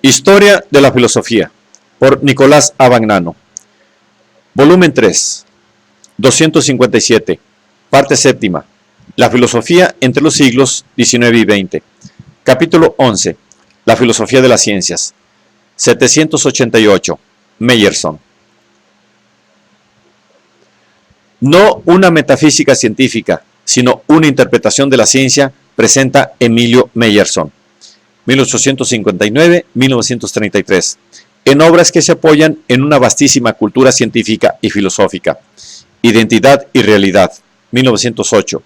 Historia de la filosofía, por Nicolás Abagnano. Volumen 3, 257, parte séptima. La filosofía entre los siglos XIX y XX. Capítulo 11. La filosofía de las ciencias. 788. Meyerson. No una metafísica científica, sino una interpretación de la ciencia, presenta Emilio Meyerson, 1859-1933, en obras que se apoyan en una vastísima cultura científica y filosófica. Identidad y realidad, 1908.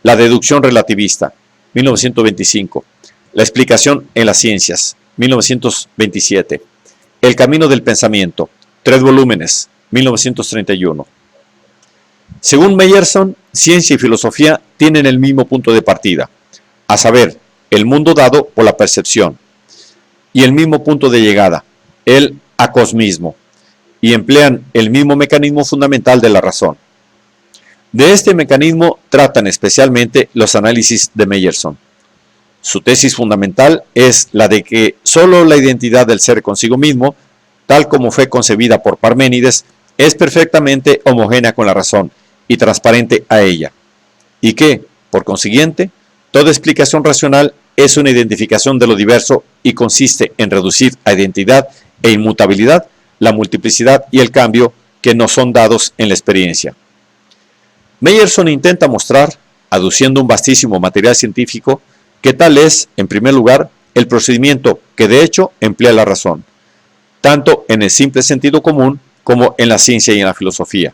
La deducción relativista, 1925. La explicación en las ciencias, 1927. El camino del pensamiento, 3 volúmenes, 1931. Según Meyerson, ciencia y filosofía tienen el mismo punto de partida, a saber, el mundo dado por la percepción, y el mismo punto de llegada, el acosmismo, y emplean el mismo mecanismo fundamental de la razón. De este mecanismo tratan especialmente los análisis de Meyerson. Su tesis fundamental es la de que sólo la identidad del ser consigo mismo, tal como fue concebida por Parménides, es perfectamente homogénea con la razón y transparente a ella, y que, por consiguiente, toda explicación racional es una identificación de lo diverso y consiste en reducir a identidad e inmutabilidad la multiplicidad y el cambio que nos son dados en la experiencia. Meyerson intenta mostrar, aduciendo un vastísimo material científico, que tal es, en primer lugar, el procedimiento que de hecho emplea la razón, tanto en el simple sentido común como en la ciencia y en la filosofía.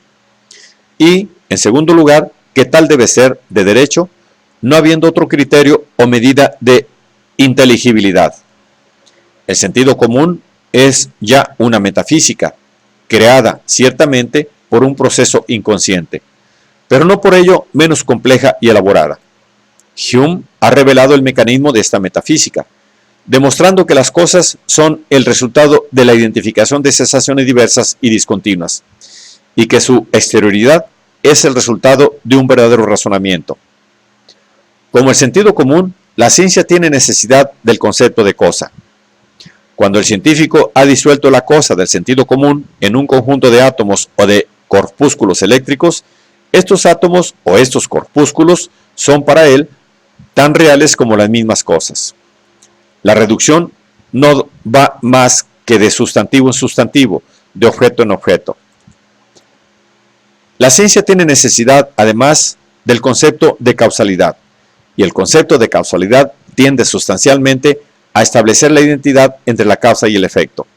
Y, en segundo lugar, que tal debe ser, de derecho, no habiendo otro criterio o medida de inteligibilidad. El sentido común es ya una metafísica, creada ciertamente por un proceso inconsciente, pero no por ello menos compleja y elaborada. Hume ha revelado el mecanismo de esta metafísica, demostrando que las cosas son el resultado de la identificación de sensaciones diversas y discontinuas, y que su exterioridad es el resultado de un verdadero razonamiento. Como el sentido común, la ciencia tiene necesidad del concepto de cosa. Cuando el científico ha disuelto la cosa del sentido común en un conjunto de átomos o de corpúsculos eléctricos, estos átomos o estos corpúsculos son para él tan reales como las mismas cosas. La reducción no va más que de sustantivo en sustantivo, de objeto en objeto. La ciencia tiene necesidad, además, del concepto de causalidad, y el concepto de causalidad tiende sustancialmente a establecer la identidad entre la causa y el efecto.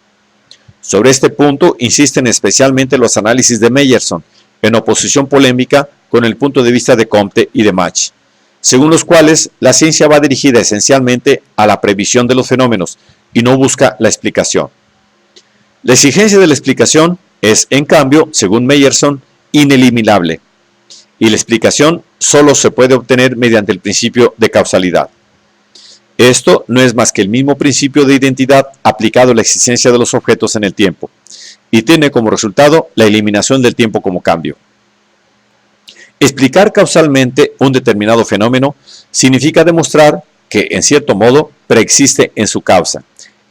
Sobre este punto insisten especialmente los análisis de Meyerson, en oposición polémica con el punto de vista de Comte y de Mach, según los cuales la ciencia va dirigida esencialmente a la previsión de los fenómenos y no busca la explicación. La exigencia de la explicación es, en cambio, según Meyerson, ineliminable, y la explicación solo se puede obtener mediante el principio de causalidad. Esto no es más que el mismo principio de identidad aplicado a la existencia de los objetos en el tiempo, y tiene como resultado la eliminación del tiempo como cambio. Explicar causalmente un determinado fenómeno significa demostrar que, en cierto modo, preexiste en su causa,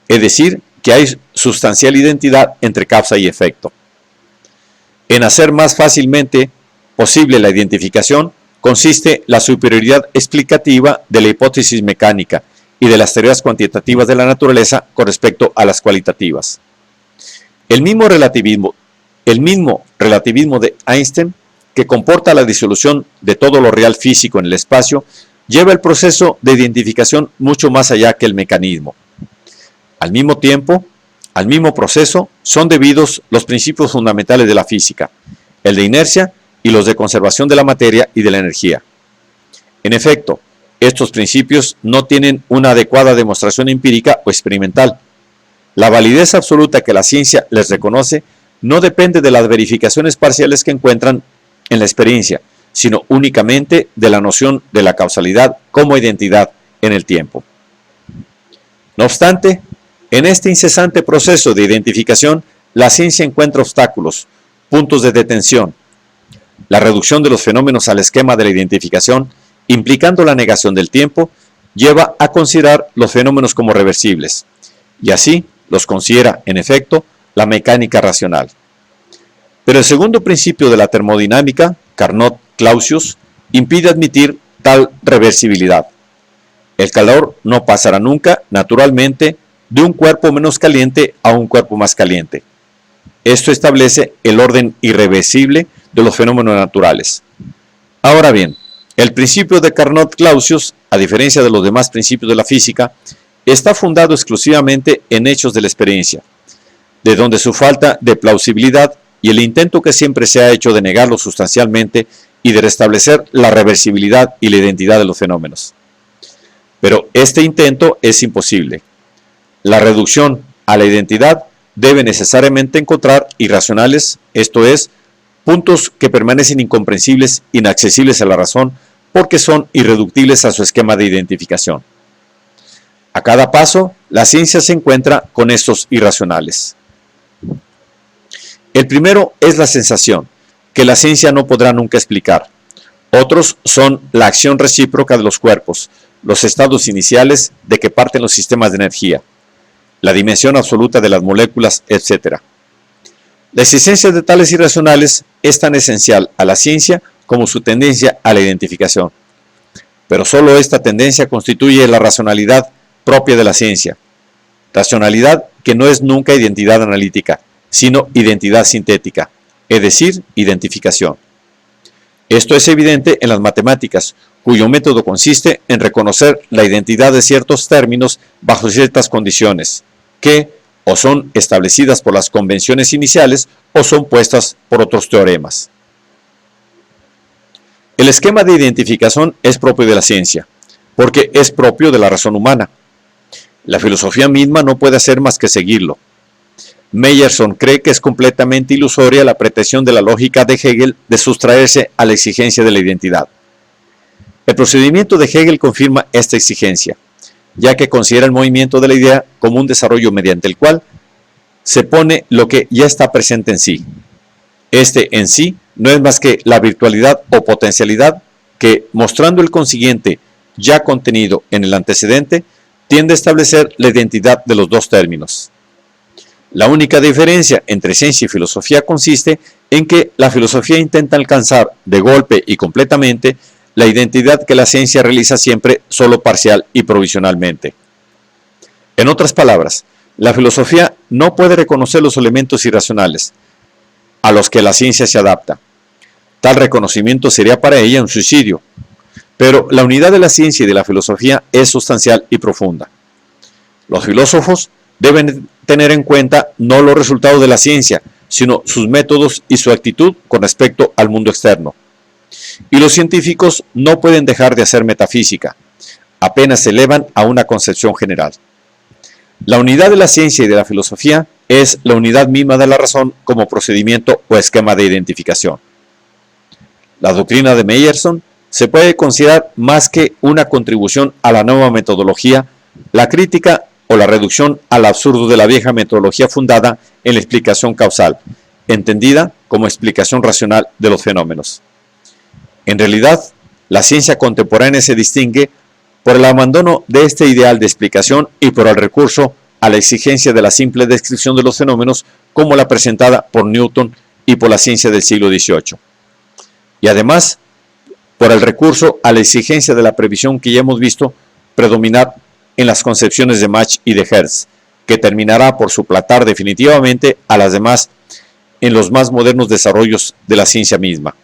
es decir, que hay sustancial identidad entre causa y efecto. En hacer más fácilmente posible la identificación consiste la superioridad explicativa de la hipótesis mecánica y de las teorías cuantitativas de la naturaleza con respecto a las cualitativas. El mismo relativismo de Einstein, que comporta la disolución de todo lo real físico en el espacio, lleva el proceso de identificación mucho más allá que el mecanismo. Al mismo tiempo, al mismo proceso, son debidos los principios fundamentales de la física, el de inercia y los de conservación de la materia y de la energía. En efecto, estos principios no tienen una adecuada demostración empírica o experimental. La validez absoluta que la ciencia les reconoce no depende de las verificaciones parciales que encuentran en la experiencia, sino únicamente de la noción de la causalidad como identidad en el tiempo. No obstante, en este incesante proceso de identificación, la ciencia encuentra obstáculos, puntos de detención. La reducción de los fenómenos al esquema de la identificación, implicando la negación del tiempo, lleva a considerar los fenómenos como reversibles, y así los considera, en efecto, la mecánica racional. Pero el segundo principio de la termodinámica, Carnot-Clausius, impide admitir tal reversibilidad. El calor no pasará nunca, naturalmente, de un cuerpo menos caliente a un cuerpo más caliente. Esto establece el orden irreversible de los fenómenos naturales. Ahora bien, el principio de Carnot-Clausius, a diferencia de los demás principios de la física, está fundado exclusivamente en hechos de la experiencia, de donde su falta de plausibilidad y el intento que siempre se ha hecho de negarlo sustancialmente y de restablecer la reversibilidad y la identidad de los fenómenos. Pero este intento es imposible. La reducción a la identidad debe necesariamente encontrar irracionales, esto es, puntos que permanecen incomprensibles, inaccesibles a la razón, porque son irreductibles a su esquema de identificación. A cada paso, la ciencia se encuentra con estos irracionales. El primero es la sensación, que la ciencia no podrá nunca explicar. Otros son la acción recíproca de los cuerpos, los estados iniciales de que parten los sistemas de energía, la dimensión absoluta de las moléculas, etc. La existencia de tales irracionales es tan esencial a la ciencia como su tendencia a la identificación. Pero solo esta tendencia constituye la racionalidad propia de la ciencia. Racionalidad que no es nunca identidad analítica, sino identidad sintética, es decir, identificación. Esto es evidente en las matemáticas, cuyo método consiste en reconocer la identidad de ciertos términos bajo ciertas condiciones, que o son establecidas por las convenciones iniciales o son puestas por otros teoremas. El esquema de identificación es propio de la ciencia, porque es propio de la razón humana. La filosofía misma no puede hacer más que seguirlo. Meyerson cree que es completamente ilusoria la pretensión de la lógica de Hegel de sustraerse a la exigencia de la identidad. El procedimiento de Hegel confirma esta exigencia, ya que considera el movimiento de la idea como un desarrollo mediante el cual se pone lo que ya está presente en sí. Este en sí no es más que la virtualidad o potencialidad que, mostrando el consiguiente ya contenido en el antecedente, tiende a establecer la identidad de los dos términos. La única diferencia entre ciencia y filosofía consiste en que la filosofía intenta alcanzar de golpe y completamente la identidad que la ciencia realiza siempre solo parcial y provisionalmente. En otras palabras, la filosofía no puede reconocer los elementos irracionales a los que la ciencia se adapta. Tal reconocimiento sería para ella un suicidio. Pero la unidad de la ciencia y de la filosofía es sustancial y profunda. Los filósofos deben tener en cuenta no los resultados de la ciencia, sino sus métodos y su actitud con respecto al mundo externo. Y los científicos no pueden dejar de hacer metafísica, apenas se elevan a una concepción general. La unidad de la ciencia y de la filosofía es la unidad misma de la razón como procedimiento o esquema de identificación. La doctrina de Meyerson se puede considerar más que una contribución a la nueva metodología, la crítica o la reducción al absurdo de la vieja metodología fundada en la explicación causal, entendida como explicación racional de los fenómenos. En realidad, la ciencia contemporánea se distingue por el abandono de este ideal de explicación y por el recurso a la exigencia de la simple descripción de los fenómenos como la presentada por Newton y por la ciencia del siglo XVIII. Y además, por el recurso a la exigencia de la previsión que ya hemos visto predominar en las concepciones de Mach y de Hertz, que terminará por suplantar definitivamente a las demás en los más modernos desarrollos de la ciencia misma.